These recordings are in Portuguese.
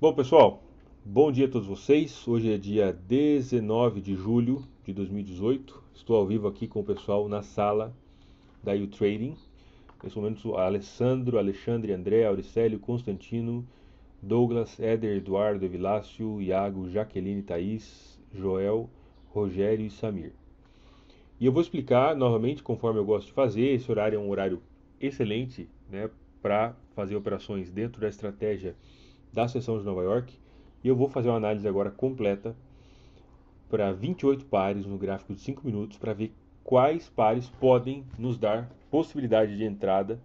Bom, pessoal, bom dia a todos vocês. Hoje é dia 19 de julho de 2018. Estou ao vivo aqui com o pessoal na sala da U-Trading. Nesse momento, Alessandro, Alexandre, André, Auricélio, Constantino, Douglas, Éder, Eduardo, Evilácio, Iago, Jaqueline, Thaís, Joel, Rogério e Samir. E eu vou explicar novamente, conforme eu gosto de fazer. Esse horário é um horário excelente, né, para fazer operações dentro da estratégia da seção de Nova York. E eu vou fazer uma análise agora completa para 28 pares no gráfico de 5 minutos para ver quais pares podem nos dar possibilidade de entrada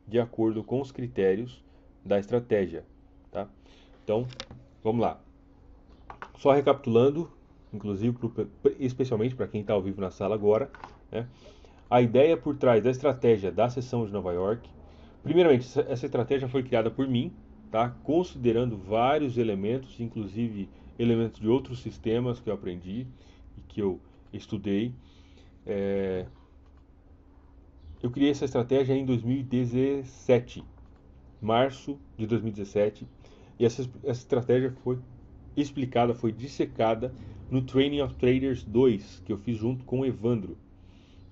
de acordo com os critérios da estratégia, tá? Então, vamos lá. Só recapitulando, inclusive especialmente para quem está ao vivo na sala agora, né? A ideia por trás da estratégia da seção de Nova York, primeiramente, essa estratégia foi criada por mim, tá? Considerando vários elementos, inclusive elementos de outros sistemas que eu aprendi e que eu estudei. É, Eu criei essa estratégia em 2017, março de 2017, e essa estratégia foi explicada, foi dissecada no Training of Traders 2, que eu fiz junto com o Evandro,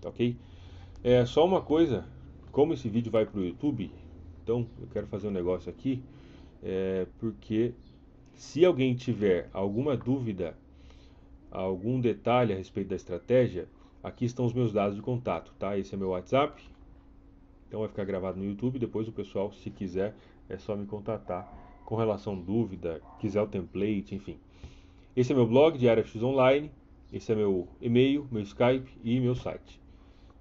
tá ok? É só uma coisa, como esse vídeo vai para o YouTube, então eu quero fazer um negócio aqui, porque se alguém tiver alguma dúvida, algum detalhe a respeito da estratégia, aqui estão os meus dados de contato, tá? Esse é meu WhatsApp, então vai ficar gravado no YouTube. Depois o pessoal, se quiser, é só me contatar com relação a dúvida, quiser o template, enfim. Esse é meu blog, Diário X Online. Esse é meu e-mail, meu Skype e meu site.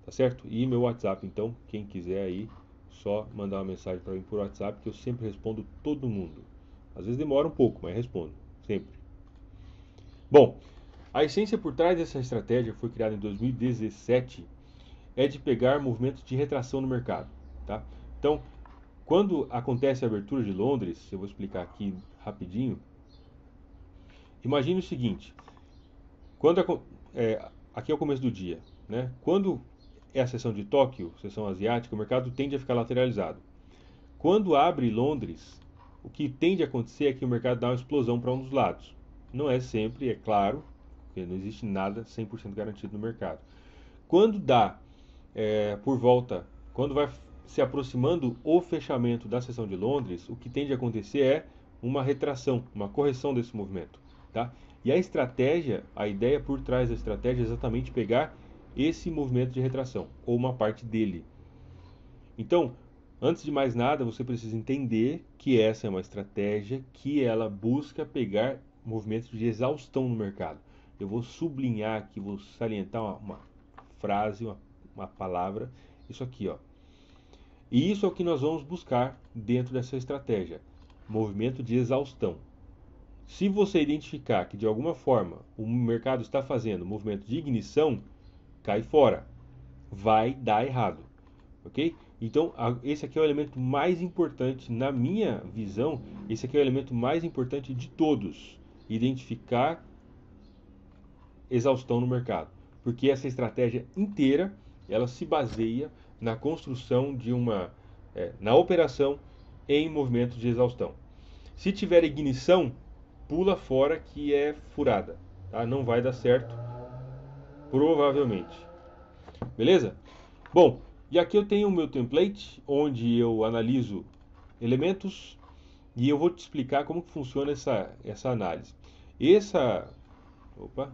Tá certo? E meu WhatsApp, então, quem quiser aí, só mandar uma mensagem para mim por WhatsApp que eu sempre respondo todo mundo. Às vezes demora um pouco, mas respondo, sempre. Bom, a essência por trás dessa estratégia foi criada em 2017 é de pegar movimentos de retração no mercado, tá? Então, quando acontece a abertura de Londres, eu vou explicar aqui rapidinho. Imagine o seguinte: quando aqui é o começo do dia, né? Quando é a sessão de Tóquio, sessão asiática, o mercado tende a ficar lateralizado. Quando abre Londres, o que tende a acontecer é que o mercado dá uma explosão para um dos lados. Não é sempre, é claro, porque não existe nada 100% garantido no mercado. Quando dá por volta, quando vai se aproximando o fechamento da sessão de Londres, o que tende a acontecer é uma retração, uma correção desse movimento, tá? E a estratégia, a ideia por trás da estratégia é exatamente pegar esse movimento de retração, ou uma parte dele. Então, antes de mais nada, você precisa entender que essa é uma estratégia que ela busca pegar movimentos de exaustão no mercado. Eu vou sublinhar aqui, vou salientar uma frase, uma palavra, isso aqui, ó. E isso é o que nós vamos buscar dentro dessa estratégia, movimento de exaustão. Se você identificar que de alguma forma o mercado está fazendo movimento de ignição, cai fora, vai dar errado, ok? Então, esse aqui é o elemento mais importante, na minha visão, esse aqui é o elemento mais importante de todos, identificar exaustão no mercado, porque essa estratégia inteira, ela se baseia na construção de na operação em movimento de exaustão. Se tiver ignição, pula fora que é furada, tá? Não vai dar certo, provavelmente. Beleza? Bom, e aqui eu tenho o meu template, onde eu analiso elementos e eu vou te explicar como que funciona essa análise. Opa,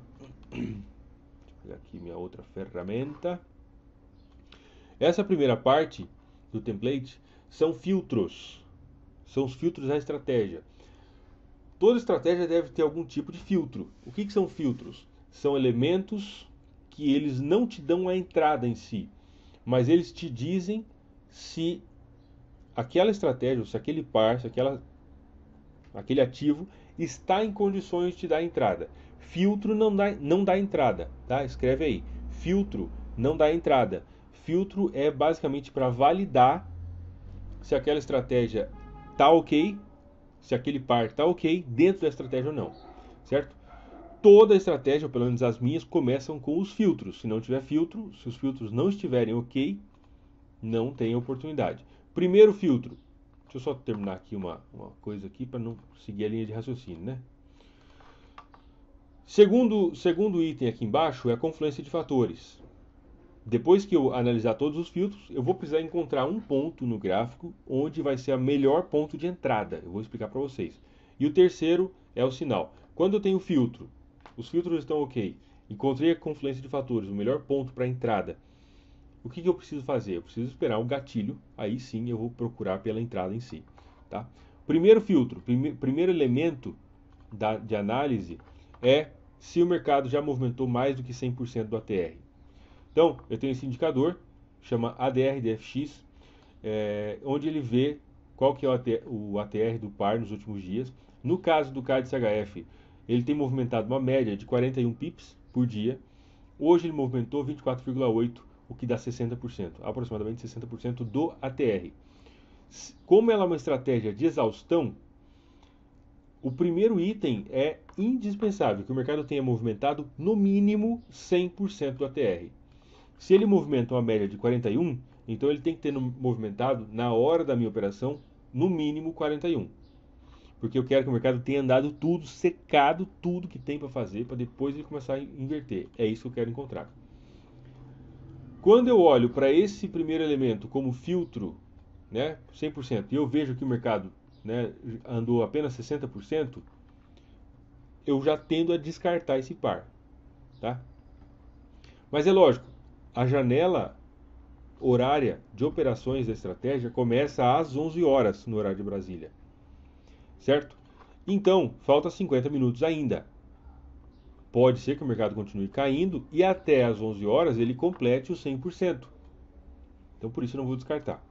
deixa eu pegar aqui minha outra ferramenta. Essa primeira parte do template são filtros. São os filtros da estratégia. Toda estratégia deve ter algum tipo de filtro. O que são filtros? São elementos que eles não te dão a entrada em si, mas eles te dizem se aquela estratégia, se aquele par, se aquele ativo está em condições de te dar entrada. Filtro não dá entrada, tá? Escreve aí. Filtro não dá entrada. Filtro é basicamente para validar se aquela estratégia tá ok, se aquele par tá ok dentro da estratégia ou não, certo? Toda a estratégia, ou pelo menos as minhas, começam com os filtros. Se não tiver filtro, se os filtros não estiverem ok, não tem oportunidade. Primeiro filtro, Deixa eu só terminar aqui uma coisa aqui para não seguir a linha de raciocínio, né? Segundo item aqui embaixo é a confluência de fatores. Depois que eu analisar todos os filtros, eu vou precisar encontrar um ponto no gráfico onde vai ser o melhor ponto de entrada. Eu vou explicar para vocês. E o terceiro é o sinal. Quando eu tenho filtro, os filtros estão ok, encontrei a confluência de fatores, o melhor ponto para entrada. O que eu preciso fazer? Eu preciso esperar um gatilho, aí sim eu vou procurar pela entrada em si. Tá? Primeiro filtro, primeiro elemento de análise é se o mercado já movimentou mais do que 100% do ATR. Então, eu tenho esse indicador, chama ADR-DFX, onde ele vê qual que é o ATR do par nos últimos dias. No caso do CAD-CHF, ele tem movimentado uma média de 41 pips por dia. Hoje ele movimentou 24,8, o que dá 60%, aproximadamente 60% do ATR. Como ela é uma estratégia de exaustão, o primeiro item é indispensável, que o mercado tenha movimentado no mínimo 100% do ATR. Se ele movimenta uma média de 41, então ele tem que ter movimentado, na hora da minha operação, no mínimo 41. Porque eu quero que o mercado tenha andado tudo, secado tudo que tem para fazer, para depois ele começar a inverter. É isso que eu quero encontrar. Quando eu olho para esse primeiro elemento como filtro, né, 100%, e eu vejo que o mercado, né, andou apenas 60%, eu já tendo a descartar esse par. Tá? Mas é lógico, a janela horária de operações da estratégia começa às 11 horas no horário de Brasília. Certo? Então, falta 50 minutos ainda. Pode ser que o mercado continue caindo e até às 11 horas ele complete os 100%. Então, por isso eu não vou descartar.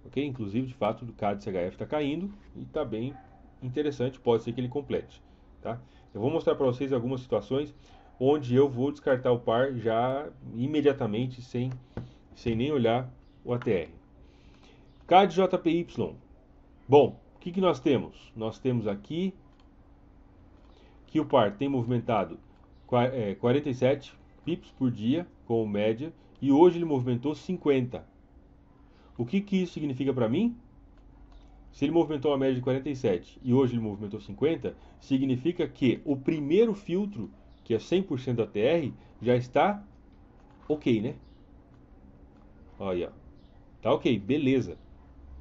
Ok? Inclusive, de fato, o CAD-CHF está caindo e está bem interessante. Pode ser que ele complete. Tá? Eu vou mostrar para vocês algumas situações onde eu vou descartar o par já imediatamente, sem nem olhar o ATR. CAD-JPY. Bom, o que nós temos? Nós temos aqui que o par tem movimentado 47 pips por dia, como média, e hoje ele movimentou 50. O que isso significa para mim? Se ele movimentou uma média de 47 e hoje ele movimentou 50, significa que o primeiro filtro, que é 100% da TR, já está ok, né? Olha, tá ok, beleza.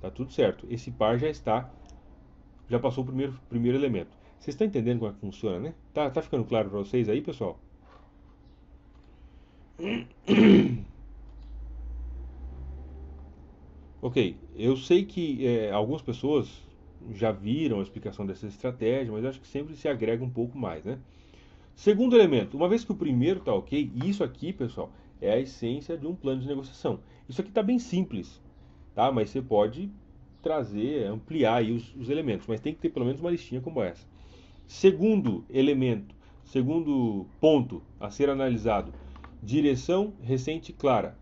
Tá tudo certo. Esse par já passou o primeiro elemento. Vocês estão entendendo como é que funciona, né? Tá ficando claro para vocês aí, pessoal? Ok, eu sei que algumas pessoas já viram a explicação dessa estratégia, mas eu acho que sempre se agrega um pouco mais, né? Segundo elemento, uma vez que o primeiro está ok, e isso aqui, pessoal, é a essência de um plano de negociação. Isso aqui está bem simples, tá? Mas você pode trazer, ampliar aí os elementos, mas tem que ter pelo menos uma listinha como essa. Segundo elemento, segundo ponto a ser analisado, direção recente clara.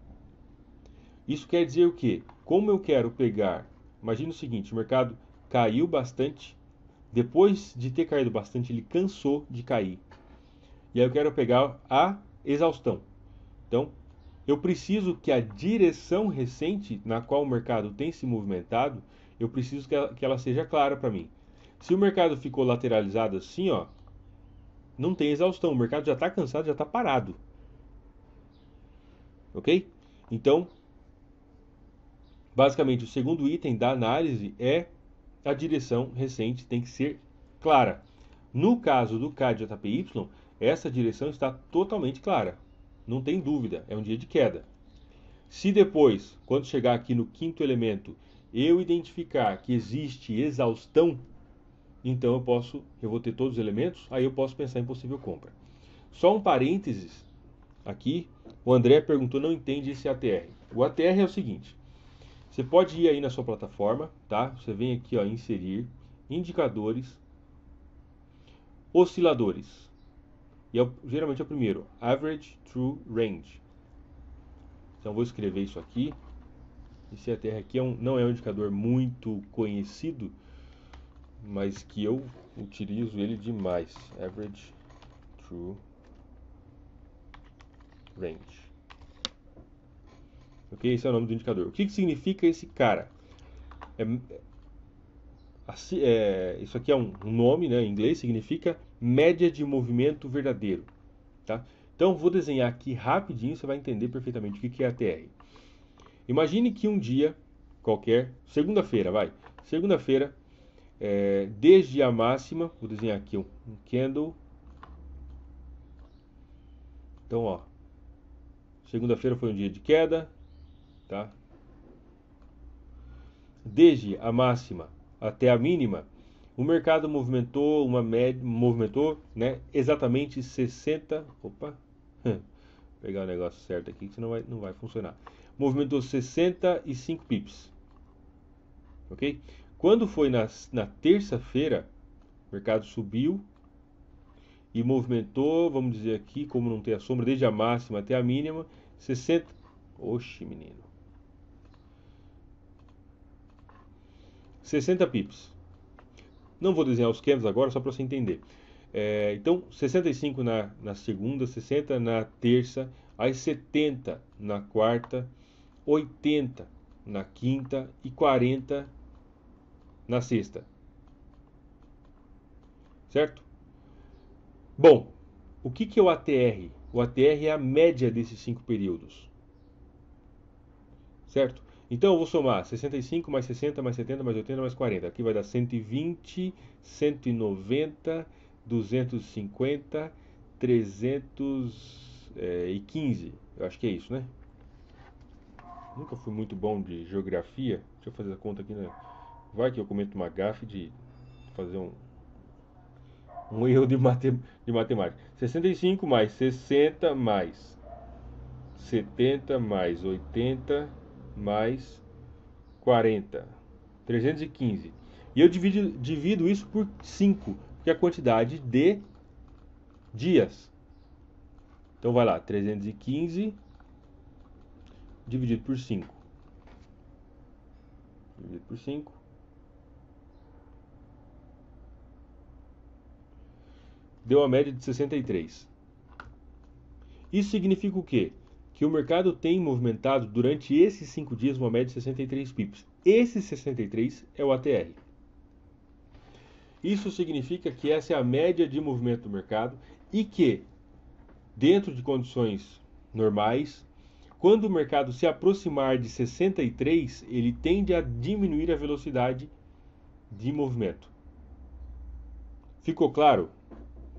Isso quer dizer o quê? Como eu quero pegar, imagina o seguinte, o mercado caiu bastante, depois de ter caído bastante, ele cansou de cair. E aí eu quero pegar a exaustão. Então, eu preciso que a direção recente na qual o mercado tem se movimentado, eu preciso que ela seja clara para mim. Se o mercado ficou lateralizado assim, ó, não tem exaustão, o mercado já está cansado, já está parado. Ok? Então, basicamente, o segundo item da análise é a direção recente tem que ser clara. No caso do CAD-JPY, essa direção está totalmente clara. Não tem dúvida, é um dia de queda. Se depois, quando chegar aqui no quinto elemento, eu identificar que existe exaustão, então eu vou ter todos os elementos, aí eu posso pensar em possível compra. Só um parênteses aqui, o André perguntou, não entende esse ATR. O ATR é o seguinte, você pode ir aí na sua plataforma, tá? Você vem aqui, ó, inserir, indicadores, osciladores. E geralmente é o primeiro, Average True Range. Então vou escrever isso aqui. Esse ATR aqui não é um indicador muito conhecido, mas que eu utilizo ele demais. Average True Range. Ok? Esse é o nome do indicador. O que significa esse cara? Isso aqui é um nome, né, em inglês, significa média de movimento verdadeiro. Tá? Então, vou desenhar aqui rapidinho, você vai entender perfeitamente o que é ATR. Imagine que um dia qualquer, segunda-feira, vai. Segunda-feira, desde a máxima, vou desenhar aqui um candle. Então, ó, segunda-feira foi um dia de queda, tá? Desde a máxima até a mínima, o mercado movimentou né, exatamente 60. Opa, vou pegar o negócio certo aqui, que senão não vai funcionar. Movimentou 65 pips, ok? Quando foi na terça-feira, o mercado subiu e movimentou, vamos dizer aqui, como não tem a sombra, desde a máxima até a mínima, 60. Oxe, menino. 60 pips. Não vou desenhar os candles agora, só para você entender. Então, 65 na segunda, 60 na terça, aí 70 na quarta, 80 na quinta e 40 na sexta. Certo? Bom, o que é o ATR? O ATR é a média desses 5 períodos. Certo? Então eu vou somar 65 mais 60 mais 70 mais 80 mais 40. Aqui vai dar 120, 190, 250, 315. Eu acho que é isso, né? Nunca fui muito bom de geografia. Deixa eu fazer a conta aqui, né? Vai que eu cometo uma gafe de fazer um erro de matemática. 65 mais 60 mais 70 mais 80 mais 40. 315. E eu divido isso por 5, que é a quantidade de dias. Então vai lá, 315 dividido por 5. Dividido por 5. Deu a média de 63. Isso significa o quê? Que o mercado tem movimentado durante esses 5 dias uma média de 63 pips. Esse 63 é o ATR. Isso significa que essa é a média de movimento do mercado e que, dentro de condições normais, quando o mercado se aproximar de 63, ele tende a diminuir a velocidade de movimento. Ficou claro,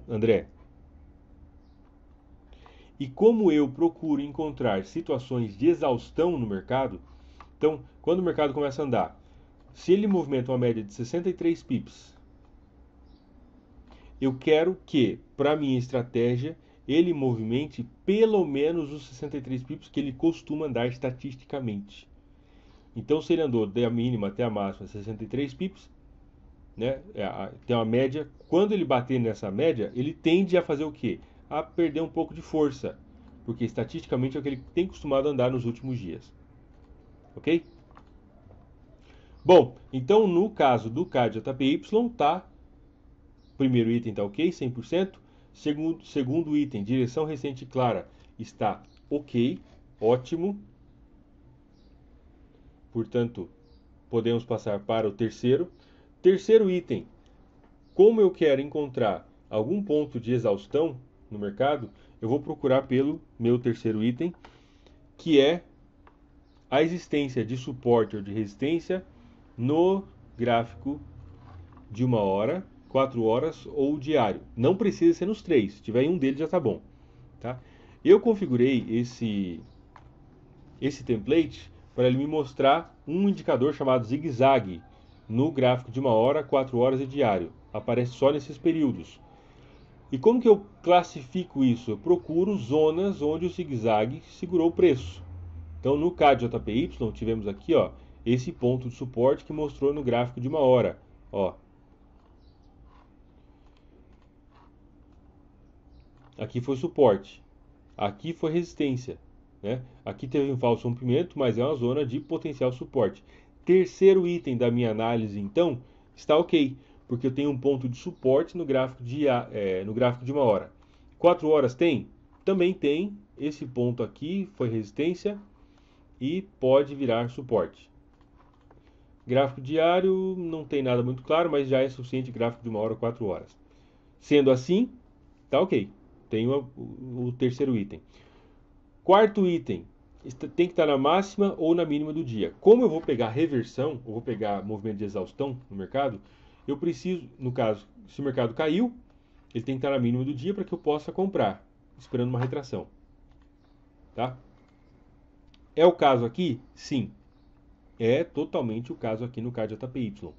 André? E como eu procuro encontrar situações de exaustão no mercado, então, quando o mercado começa a andar, se ele movimenta uma média de 63 pips, eu quero que, para minha estratégia, ele movimente pelo menos os 63 pips que ele costuma andar estatisticamente. Então, se ele andou da mínima até a máxima 63 pips, né, tem uma média, quando ele bater nessa média, ele tende a fazer o quê? A perder um pouco de força, porque estatisticamente é o que ele tem costumado andar nos últimos dias. Ok? Bom, então no caso do CAD JPY, tá, primeiro item está ok, 100%. Segundo item, direção recente clara, está ok, ótimo. Portanto, podemos passar para o terceiro. Terceiro item, como eu quero encontrar algum ponto de exaustão no mercado, eu vou procurar pelo meu terceiro item, que é a existência de suporte ou de resistência no gráfico de 1 hora, 4 horas ou diário. Não precisa ser nos 3, se tiver em um deles já está bom. Tá? Eu configurei esse template para ele me mostrar um indicador chamado zigue-zague no gráfico de 1 hora, 4 horas e diário. Aparece só nesses períodos. E como que eu classifico isso? Eu procuro zonas onde o zigue-zague segurou o preço. Então no CAD-JPY tivemos aqui, ó, esse ponto de suporte que mostrou no gráfico de 1 hora. Ó. Aqui foi suporte. Aqui foi resistência. Né? Aqui teve um falso rompimento, mas é uma zona de potencial suporte. Terceiro item da minha análise, então, está ok, porque eu tenho um ponto de suporte no gráfico de 1 hora. 4 horas tem? Também tem. Esse ponto aqui foi resistência e pode virar suporte. Gráfico diário não tem nada muito claro, mas já é suficiente gráfico de 1 hora, 4 horas. Sendo assim, tá ok. Tem o terceiro item. Quarto item, tem que estar na máxima ou na mínima do dia. Como eu vou pegar reversão, ou vou pegar movimento de exaustão no mercado, eu preciso, no caso, se o mercado caiu, ele tem que estar na mínima do dia para que eu possa comprar, esperando uma retração. Tá? É o caso aqui? Sim. É totalmente o caso aqui no CAD-JPY.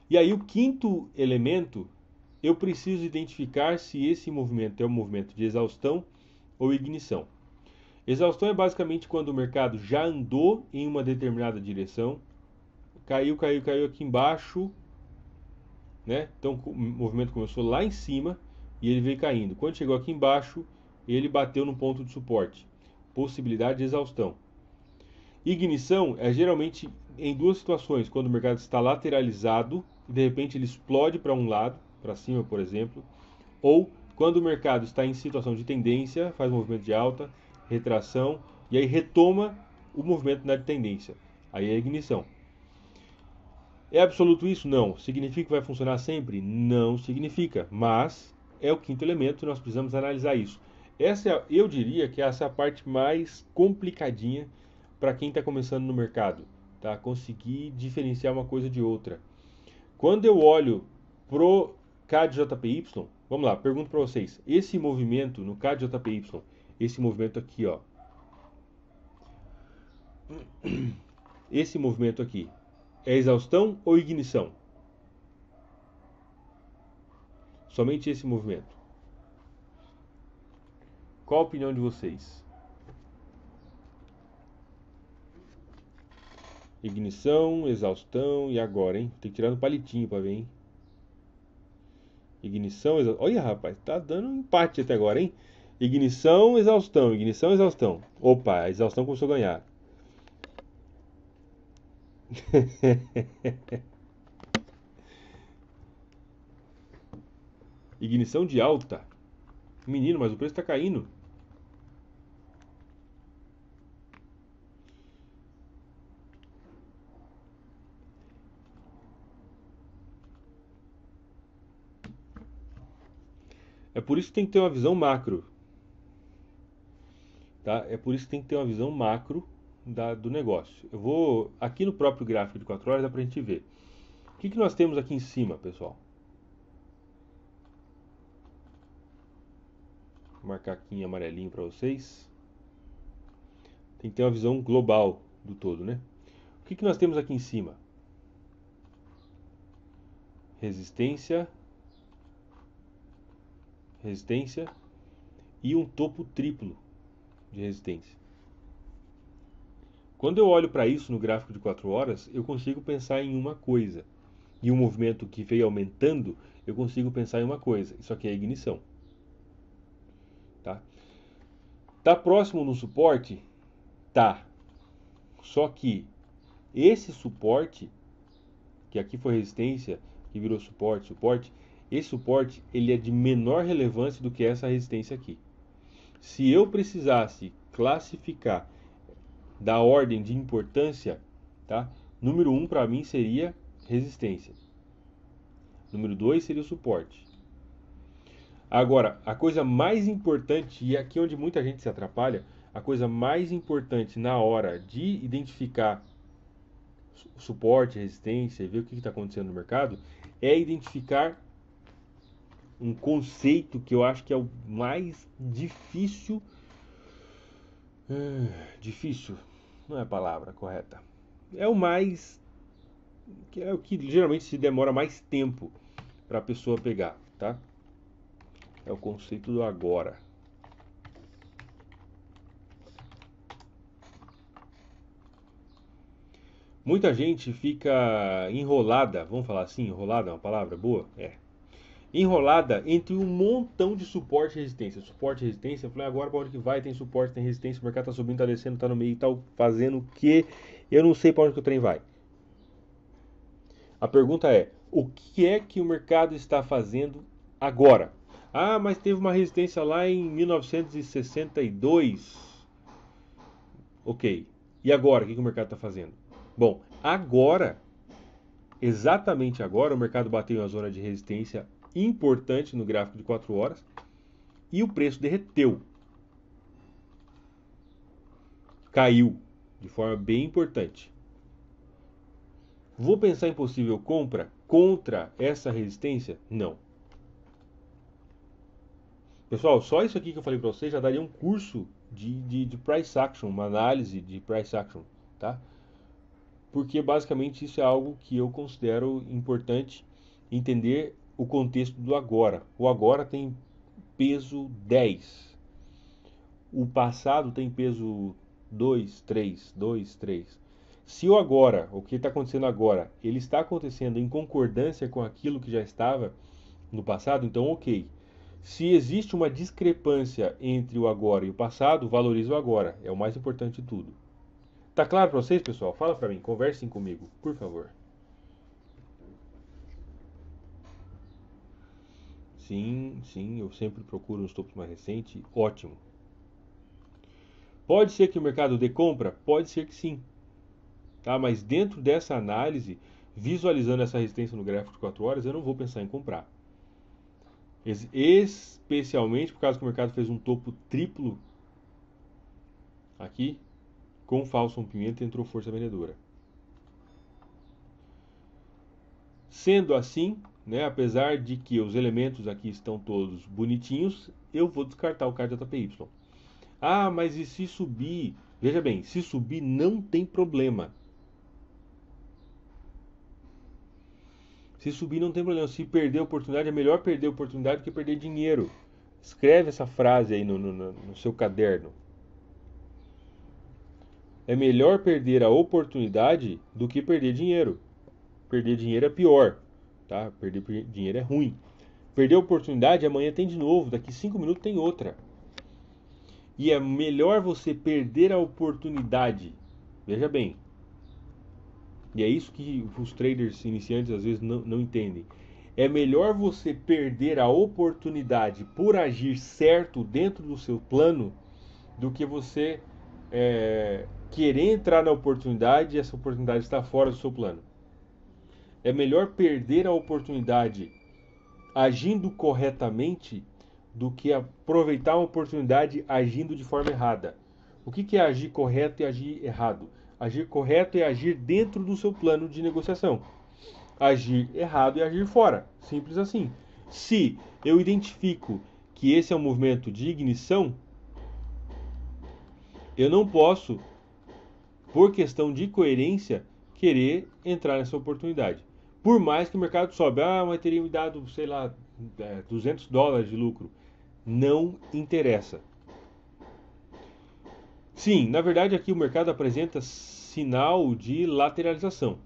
E aí o quinto elemento, eu preciso identificar se esse movimento é um movimento de exaustão ou ignição. Exaustão é basicamente quando o mercado já andou em uma determinada direção, caiu aqui embaixo, né? Então o movimento começou lá em cima e ele veio caindo. Quando chegou aqui embaixo, ele bateu no ponto de suporte. Possibilidade de exaustão. Ignição é geralmente em duas situações, quando o mercado está lateralizado e de repente ele explode para um lado, para cima, por exemplo, ou quando o mercado está em situação de tendência, faz um movimento de alta, retração e aí retoma o movimento na tendência. Aí é a ignição. É absoluto isso? Não. Significa que vai funcionar sempre? Não significa, mas é o quinto elemento e nós precisamos analisar isso. Eu diria que essa é a parte mais complicadinha para quem está começando no mercado, tá? Conseguir diferenciar uma coisa de outra. Quando eu olho pro CAD-JPY, vamos lá, pergunto para vocês, esse movimento no CAD-JPY, esse movimento aqui, ó, esse movimento aqui, é exaustão ou ignição? Somente esse movimento. Qual a opinião de vocês? Ignição, exaustão e agora, hein? Tem que tirar no palitinho para ver, hein? Ignição, exaustão. Olha, rapaz, tá dando um empate até agora, hein? Ignição, exaustão, ignição, exaustão. Opa, a exaustão começou a ganhar. Ignição de alta. Menino, mas o preço tá caindo. É por isso que tem que ter uma visão macro. Tá? É por isso que tem que ter uma visão macro do negócio. Eu vou. Aqui no próprio gráfico de 4 horas dá pra gente ver. O que nós temos aqui em cima, pessoal? Vou marcar aqui em amarelinho para vocês. Tem que ter uma visão global do todo, né? O que nós temos aqui em cima? Resistência, resistência e um topo triplo de resistência. Quando eu olho para isso no gráfico de 4 horas, eu consigo pensar em uma coisa. E um movimento que veio aumentando, eu consigo pensar em uma coisa. Isso aqui é a ignição. Tá? Tá próximo no suporte? Tá. Só que esse suporte, que aqui foi resistência, que virou suporte, esse suporte ele é de menor relevância do que essa resistência aqui. Se eu precisasse classificar da ordem de importância, tá? Número 1 para mim seria resistência. Número 2 seria o suporte. Agora, a coisa mais importante, e aqui onde muita gente se atrapalha, a coisa mais importante na hora de identificar suporte, resistência e ver o que está acontecendo no mercado, é identificar um conceito que eu acho que é o mais difícil. Difícil não é a palavra correta. É o mais. É o que geralmente se demora mais tempo para a pessoa pegar, tá? É o conceito do agora. Muita gente fica enrolada, vamos falar assim, enrolada é uma palavra boa? É. Enrolada entre um montão de suporte e resistência. Suporte e resistência, eu falei, agora para onde que vai? Tem suporte, tem resistência, o mercado tá subindo, tá descendo, tá no meio, tá fazendo o que? Eu não sei para onde que o trem vai. A pergunta é, o que é que o mercado está fazendo agora? Ah, mas teve uma resistência lá em 1962. Ok. E agora, o que o mercado está fazendo? Bom, agora Exatamente agora o mercado bateu em uma zona de resistência importante no gráfico de 4 horas e o preço derreteu. Caiu de forma bem importante. Vou pensar em possível compra contra essa resistência? Não. Pessoal, só isso aqui que eu falei para vocês já daria um curso de price action, uma análise de price action, tá? Porque basicamente isso é algo que eu considero importante entender o contexto do agora. O agora tem peso 10. O passado tem peso 2, 3, 2, 3. Se o agora, o que está acontecendo agora, ele está acontecendo em concordância com aquilo que já estava no passado, então ok. Se existe uma discrepância entre o agora e o passado, valorize o agora. É o mais importante de tudo. Tá claro para vocês, pessoal? Fala para mim, conversem comigo, por favor. Sim, sim, eu sempre procuro os topos mais recentes. Ótimo. Pode ser que o mercado dê compra? Pode ser que sim. Tá? Mas dentro dessa análise, visualizando essa resistência no gráfico de 4 horas, eu não vou pensar em comprar. Especialmente por causa que o mercado fez um topo triplo aqui, com falso rompimento e entrou força vendedora. Sendo assim, né, apesar de que os elementos aqui estão todos bonitinhos, eu vou descartar o card JPY. Ah, mas e se subir? Veja bem, se subir não tem problema. Se subir não tem problema. Se perder a oportunidade, é melhor perder a oportunidade do que perder dinheiro. Escreve essa frase aí no seu caderno. É melhor perder a oportunidade do que perder dinheiro. Perder dinheiro é pior, tá? Perder dinheiro é ruim. Perder a oportunidade, amanhã tem de novo, daqui 5 minutos tem outra. E é melhor você perder a oportunidade. Veja bem. E é isso que os traders iniciantes às vezes não entendem. É melhor você perder a oportunidade por agir certo dentro do seu plano do que você querer entrar na oportunidade e essa oportunidade está fora do seu plano. É melhor perder a oportunidade agindo corretamente do que aproveitar uma oportunidade agindo de forma errada. O que é agir correto e agir errado? Agir correto é agir dentro do seu plano de negociação. Agir errado é agir fora. Simples assim. Se eu identifico que esse é um movimento de ignição, eu não posso, por questão de coerência, querer entrar nessa oportunidade. Por mais que o mercado sobe, mas teria me dado, sei lá, $200 de lucro. Não interessa. Sim, na verdade aqui o mercado apresenta sinal de lateralização.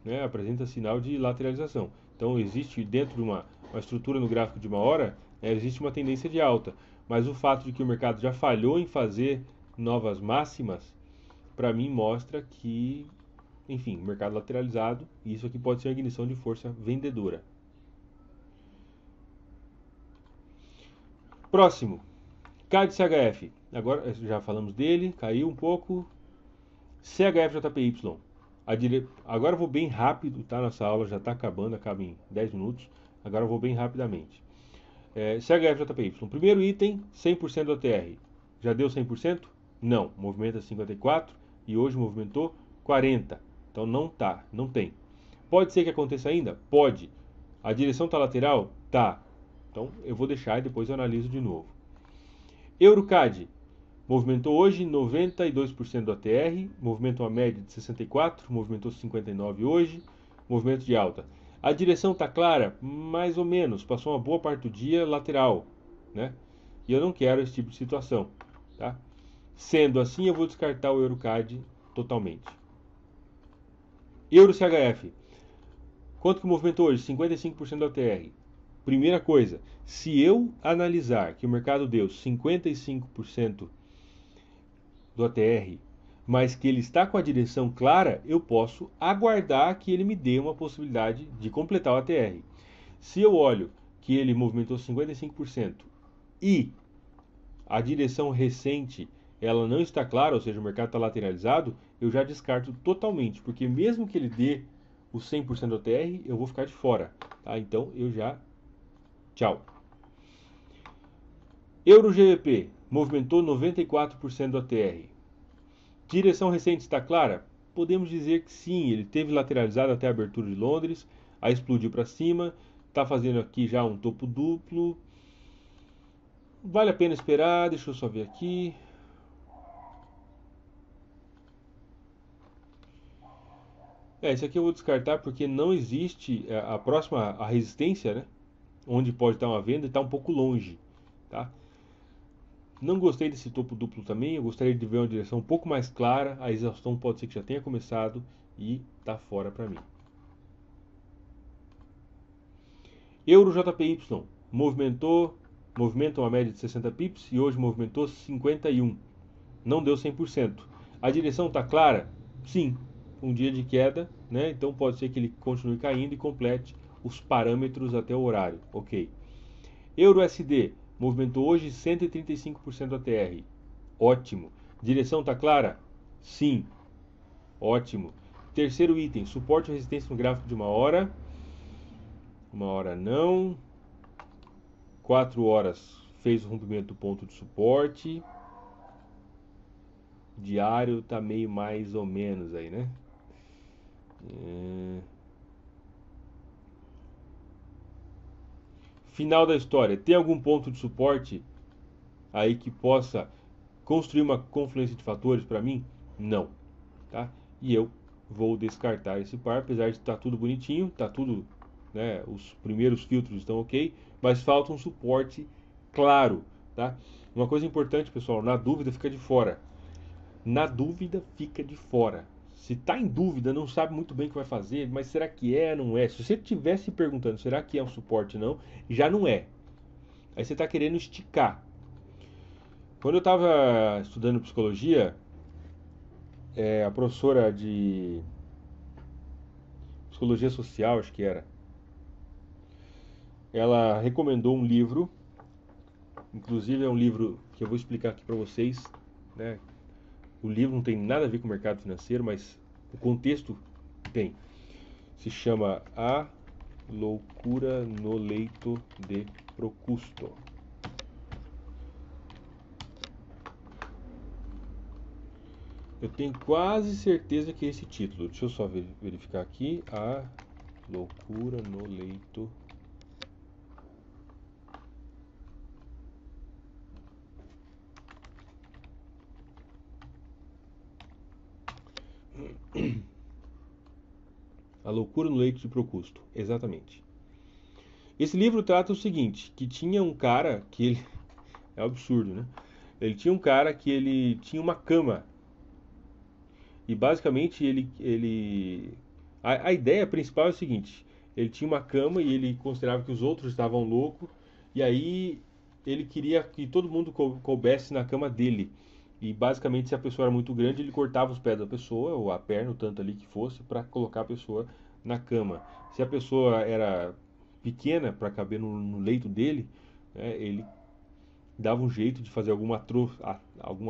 Né? Apresenta sinal de lateralização. Então existe dentro de uma estrutura no gráfico de uma hora, existe uma tendência de alta. Mas o fato de que o mercado já falhou em fazer novas máximas, para mim mostra que, enfim, mercado lateralizado, e isso aqui pode ser a ignição de força vendedora. Próximo, CAD CHF. Agora já falamos dele, caiu um pouco. CHF-JPY. Agora eu vou bem rápido, tá? Nossa aula já está acabando, acaba em 10 minutos. Agora eu vou bem rapidamente. CHF-JPY. Primeiro item, 100% do ATR. Já deu 100%? Não. Movimenta 54 e hoje movimentou 40. Então não tem. Pode ser que aconteça ainda? Pode. A direção está lateral? Tá. Então eu vou deixar e depois eu analiso de novo. EuroCAD. Movimentou hoje 92% do ATR, movimentou uma média de 64, movimentou 59 hoje, movimento de alta. A direção está clara? Mais ou menos, passou uma boa parte do dia lateral, né? E eu não quero esse tipo de situação, tá? Sendo assim, eu vou descartar o EuroCAD totalmente. EuroCHF. Quanto que movimentou hoje? 55% do ATR. Primeira coisa, se eu analisar que o mercado deu 55% do ATR, mas que ele está com a direção clara, eu posso aguardar que ele me dê uma possibilidade de completar o ATR. Se eu olho que ele movimentou 55% e a direção recente ela não está clara, ou seja, o mercado está lateralizado, eu já descarto totalmente, porque mesmo que ele dê o 100% do OTR, eu vou ficar de fora, tá? Então eu já tchau. Euro GBP movimentou 94% do OTR. Direção recente está clara? Podemos dizer que sim, ele teve lateralizado até a abertura de Londres, aí explodiu para cima, está fazendo aqui já um topo duplo. Vale a pena esperar, deixa eu só ver aqui. Esse aqui eu vou descartar porque não existe a próxima, a resistência, né? Onde pode estar uma venda, está um pouco longe, tá? Não gostei desse topo duplo também, eu gostaria de ver uma direção um pouco mais clara, a exaustão pode ser que já tenha começado e está fora para mim. Euro JPY movimenta uma média de 60 pips e hoje movimentou 51. Não deu 100%. A direção está clara? Sim. Um dia de queda, né? Então pode ser que ele continue caindo e complete os parâmetros até o horário. Ok. Euro SD movimentou hoje 135% da TR. Ótimo. Direção está clara? Sim. Ótimo. Terceiro item, suporte e resistência no gráfico de 1 hora. 1 hora não. 4 horas fez o rompimento do ponto de suporte. Diário tá meio mais ou menos aí, né? Final da história. Tem algum ponto de suporte aí que possa construir uma confluência de fatores para mim? Não, tá? E eu vou descartar esse par, apesar de estar tudo bonitinho, tá tudo, né? Os primeiros filtros estão ok, mas falta um suporte claro, tá? Uma coisa importante, pessoal, na dúvida fica de fora. Na dúvida fica de fora. Se está em dúvida, não sabe muito bem o que vai fazer, mas será que é, não é? Se você estivesse perguntando, será que é um suporte não, já não é. Aí você está querendo esticar. Quando eu estava estudando psicologia, a professora de psicologia social, acho que era, ela recomendou um livro, inclusive é um livro que eu vou explicar aqui para vocês, né? O livro não tem nada a ver com o mercado financeiro, mas o contexto tem. Se chama A Loucura no Leito de Procusto. Eu tenho quase certeza que é esse título. Deixa eu só verificar aqui. A Loucura no Leito. A Loucura no Leito de Procusto. Exatamente. Esse livro trata o seguinte, que tinha um cara que ele... É absurdo, né? Ele tinha um cara que ele tinha uma cama. E basicamente a ideia principal é o seguinte: ele tinha uma cama e ele considerava que os outros estavam loucos, e aí ele queria que todo mundo coubesse na cama dele. E basicamente, se a pessoa era muito grande, ele cortava os pés da pessoa, ou a perna, o tanto ali que fosse, para colocar a pessoa na cama. Se a pessoa era pequena para caber no leito dele, né, ele dava um jeito de fazer alguma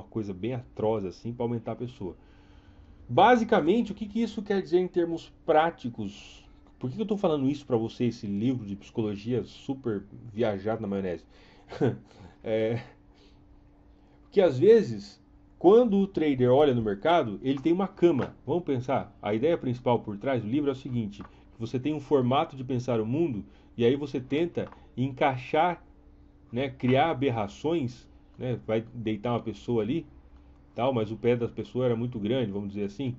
coisa bem atroz assim para aumentar a pessoa. Basicamente, o que isso quer dizer em termos práticos? Por que eu estou falando isso para você, esse livro de psicologia super viajado na maionese? Que às vezes, quando o trader olha no mercado, ele tem uma cama. Vamos pensar, a ideia principal por trás do livro é o seguinte: você tem um formato de pensar o mundo e aí você tenta encaixar, né, criar aberrações, né, vai deitar uma pessoa ali, tal, mas o pé da pessoa era muito grande, vamos dizer assim.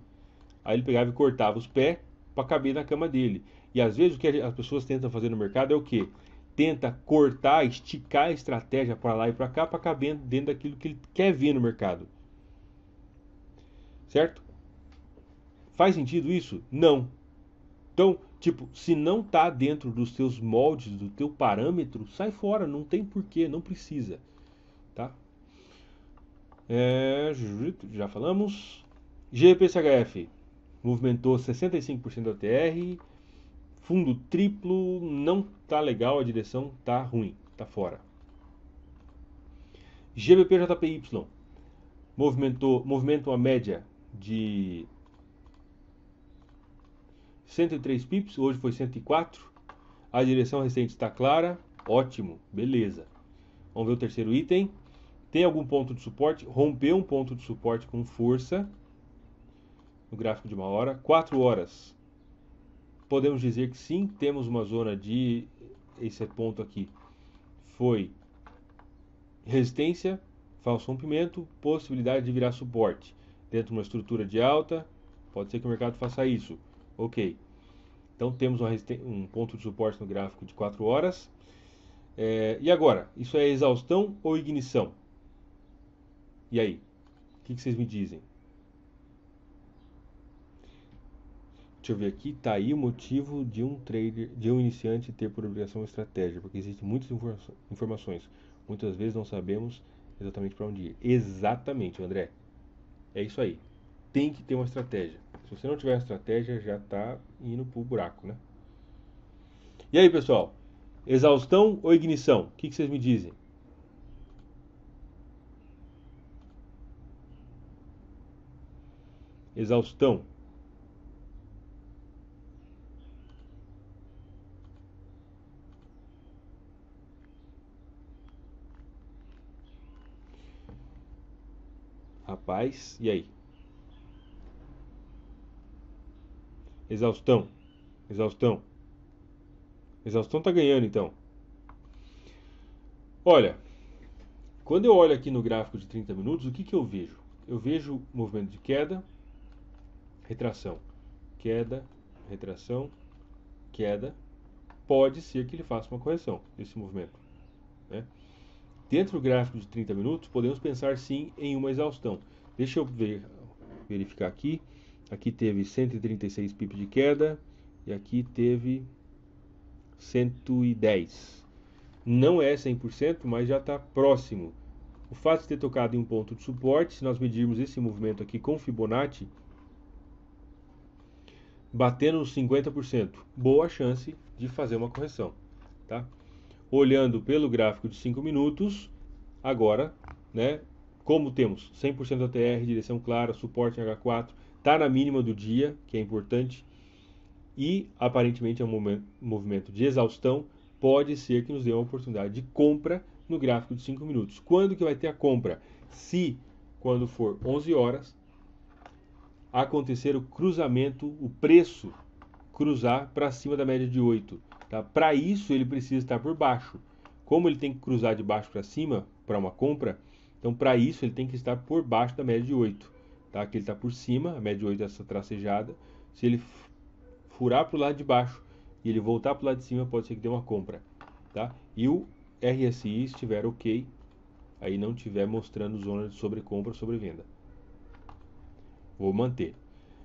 Aí ele pegava e cortava os pés para caber na cama dele. E às vezes o que as pessoas tentam fazer no mercado é o quê? Tenta cortar, esticar a estratégia para lá e para cá para caber dentro daquilo que ele quer ver no mercado. Certo? Faz sentido isso? Não. Então, tipo, se não está dentro dos teus moldes, do teu parâmetro, sai fora, não tem porquê, não precisa. Tá? Já falamos. GPCHF movimentou 65% da TR. Fundo triplo, não tá legal, a direção tá ruim, tá fora. GBPJPY movimenta uma média de 103 pips, hoje foi 104. A direção recente está clara, ótimo, beleza. Vamos ver o terceiro item. Tem algum ponto de suporte? Rompeu um ponto de suporte com força no gráfico de 1 hora. 4 horas. Podemos dizer que sim, temos uma zona de... Esse ponto aqui foi resistência, falso rompimento, possibilidade de virar suporte. Dentro de uma estrutura de alta, pode ser que o mercado faça isso. Ok. Então temos um ponto de suporte no gráfico de 4 horas. E agora? Isso é exaustão ou ignição? E aí? O que vocês me dizem? Deixa eu ver aqui. Está aí o motivo de um trader, de um iniciante ter por obrigação uma estratégia. Porque existem muitas informações. Muitas vezes não sabemos exatamente para onde ir. Exatamente, André. É isso aí. Tem que ter uma estratégia. Se você não tiver uma estratégia, já está indo pro buraco, né? E aí, pessoal? Exaustão ou ignição? O que vocês me dizem? Exaustão. Rapaz, e aí? Exaustão. Exaustão. Exaustão tá ganhando, então. Olha, quando eu olho aqui no gráfico de 30 minutos, o que eu vejo? Eu vejo movimento de queda, retração. Queda, retração, queda. Pode ser que ele faça uma correção desse movimento, né? Dentro do gráfico de 30 minutos, podemos pensar sim em uma exaustão. Deixa eu verificar aqui. Aqui teve 136 pips de queda e aqui teve 110. Não é 100%, mas já está próximo. O fato de ter tocado em um ponto de suporte, se nós medirmos esse movimento aqui com Fibonacci, batendo nos 50%, boa chance de fazer uma correção, tá? Olhando pelo gráfico de 5 minutos, agora, né, como temos 100% ATR, direção clara, suporte em H4, está na mínima do dia, que é importante, e aparentemente é um movimento de exaustão, pode ser que nos dê uma oportunidade de compra no gráfico de 5 minutos. Quando que vai ter a compra? Se, quando for 11 horas, acontecer o cruzamento, o preço cruzar para cima da média de 8. Tá? Para isso, ele precisa estar por baixo. Como ele tem que cruzar de baixo para cima para uma compra, então para isso ele tem que estar por baixo da média de 8. Tá? Aqui ele está por cima, a média de 8 é essa tracejada. Se ele furar para o lado de baixo e ele voltar para o lado de cima, pode ser que dê uma compra. Tá? E o RSI estiver ok, aí não estiver mostrando zona de sobrecompra ou sobrevenda. Vou manter.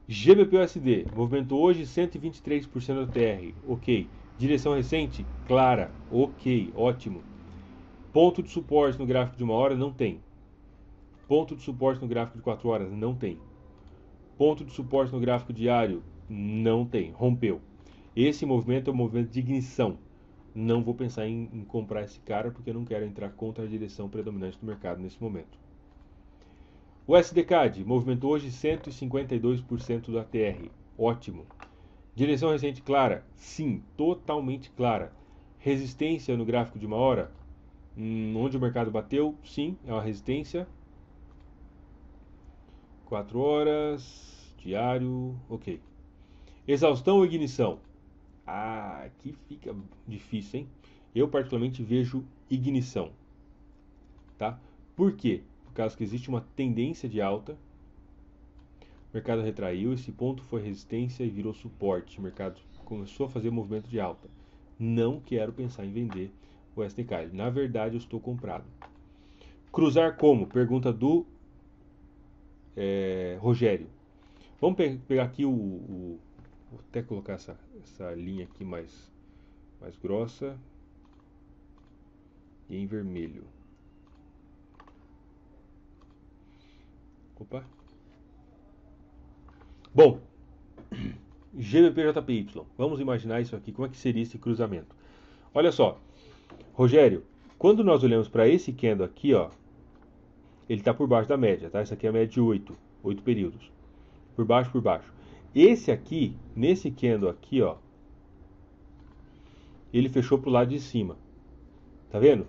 GBP/USD, movimento hoje 123% da TR, ok. Direção recente, clara, ok, ótimo. Ponto de suporte no gráfico de 1 hora, não tem. Ponto de suporte no gráfico de 4 horas, não tem. Ponto de suporte no gráfico diário, não tem, rompeu. Esse movimento é um movimento de ignição. Não vou pensar em comprar esse cara porque eu não quero entrar contra a direção predominante do mercado nesse momento. O SDCAD movimentou hoje 152% do ATR. Ótimo. Direção recente clara? Sim, totalmente clara. Resistência no gráfico de 1 hora? Onde o mercado bateu? Sim, é uma resistência. 4 horas, diário, ok. Exaustão ou ignição? Aqui fica difícil, hein? Eu particularmente vejo ignição. Tá? Por quê? Por causa que existe uma tendência de alta, o mercado retraiu, esse ponto foi resistência e virou suporte, o mercado começou a fazer movimento de alta. Não quero pensar em vender o SDK, na verdade eu estou comprado. Cruzar como? Pergunta do Rogério. Vamos pegar aqui vou até colocar essa linha aqui mais grossa e em vermelho. Opa. Bom, GBP/JPY. Vamos imaginar isso aqui. Como é que seria esse cruzamento? Olha só, Rogério, quando nós olhamos para esse candle aqui, ó, ele está por baixo da média, tá? Essa aqui é a média de 8 períodos. Por baixo, por baixo. Esse aqui, nesse candle aqui, ó, ele fechou pro lado de cima. Tá vendo?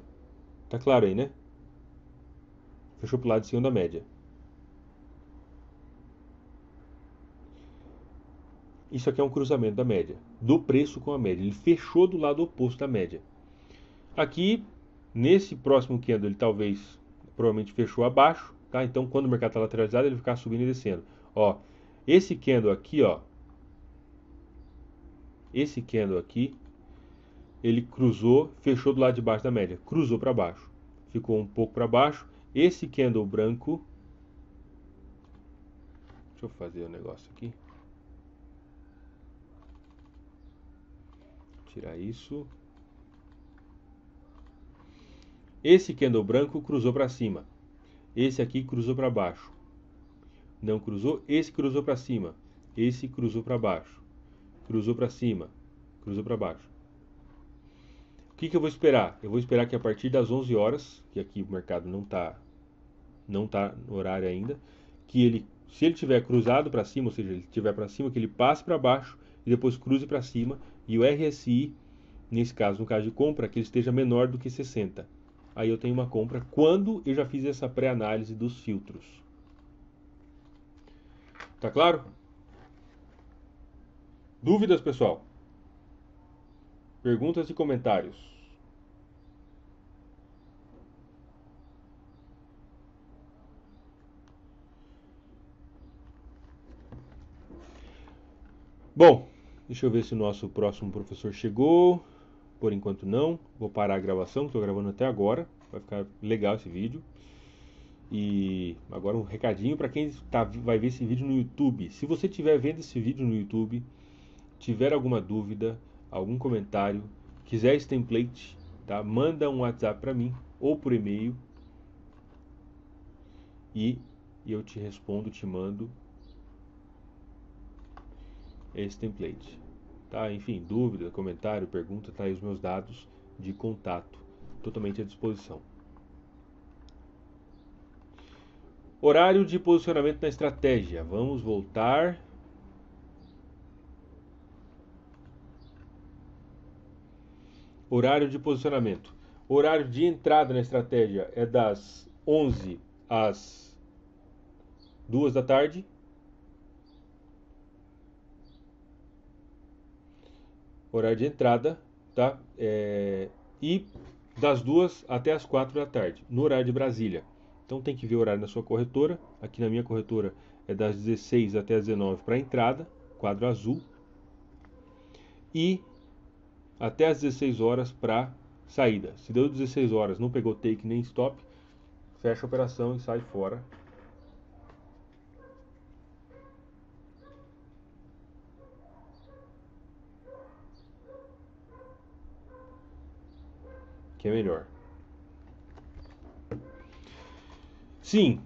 Tá claro aí, né? Fechou pro lado de cima da média. Isso aqui é um cruzamento da média, do preço com a média. Ele fechou do lado oposto da média. Aqui, nesse próximo candle, ele talvez, provavelmente fechou abaixo, tá? Então, quando o mercado está lateralizado, ele vai ficar subindo e descendo. Ó, esse candle aqui, ó, esse candle aqui, ele cruzou, fechou do lado de baixo da média, cruzou para baixo, ficou um pouco para baixo. Esse candle branco, deixa eu fazer um negócio aqui, tirar isso. Esse candle branco cruzou para cima, esse aqui cruzou para baixo, não cruzou, esse cruzou para cima, esse cruzou para baixo, cruzou para cima, cruzou para baixo. O que eu vou esperar? Eu vou esperar que a partir das 11 horas, que aqui o mercado não tá no horário ainda, que ele, se ele tiver cruzado para cima, ou seja, ele estiver para cima, que ele passe para baixo e depois cruze para cima, e o RSI, nesse caso, no caso de compra, que ele esteja menor do que 60. Aí eu tenho uma compra quando eu já fiz essa pré-análise dos filtros. Tá claro? Dúvidas, pessoal? Perguntas e comentários. Bom, deixa eu ver se o nosso próximo professor chegou. Por enquanto não. Vou parar a gravação, que estou gravando até agora. Vai ficar legal esse vídeo. E agora um recadinho para quem vai ver esse vídeo no YouTube. Se você estiver vendo esse vídeo no YouTube, tiver alguma dúvida, algum comentário, quiser esse template, tá? Manda um WhatsApp para mim ou por e-mail e eu te respondo, te mando esse template. Tá? Enfim, dúvida, comentário, pergunta, tá aí os meus dados de contato, totalmente à disposição. Horário de posicionamento na estratégia. Vamos voltar. Horário de posicionamento. Horário de entrada na estratégia é das 11 às 2 da tarde. Horário de entrada, tá? E das 2 até as 4 da tarde, no horário de Brasília. Então tem que ver o horário na sua corretora. Aqui na minha corretora é das 16 até as 19 para entrada, quadro azul. E até as 16 horas para saída. Se deu 16 horas, não pegou take nem stop, fecha a operação e sai fora. Que é melhor. Sim,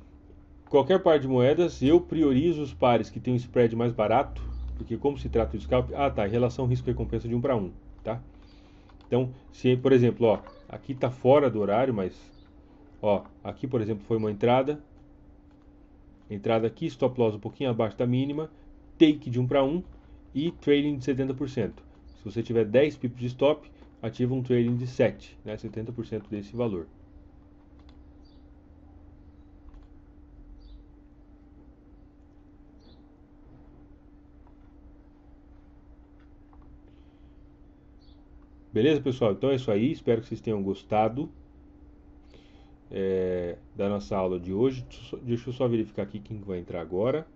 qualquer par de moedas, eu priorizo os pares que tem um spread mais barato, porque como se trata de scalp, relação risco-recompensa de 1 para 1, tá? Então, se, por exemplo, ó, aqui está fora do horário, mas, ó, aqui, por exemplo, foi uma entrada aqui, stop loss um pouquinho abaixo da mínima, take de 1 para 1 e trading de 70%. Se você tiver 10 pips de stop, ativa um trading de 7, né, 70% desse valor. Beleza, pessoal? Então é isso aí. Espero que vocês tenham gostado da nossa aula de hoje. Deixa eu só verificar aqui quem vai entrar agora.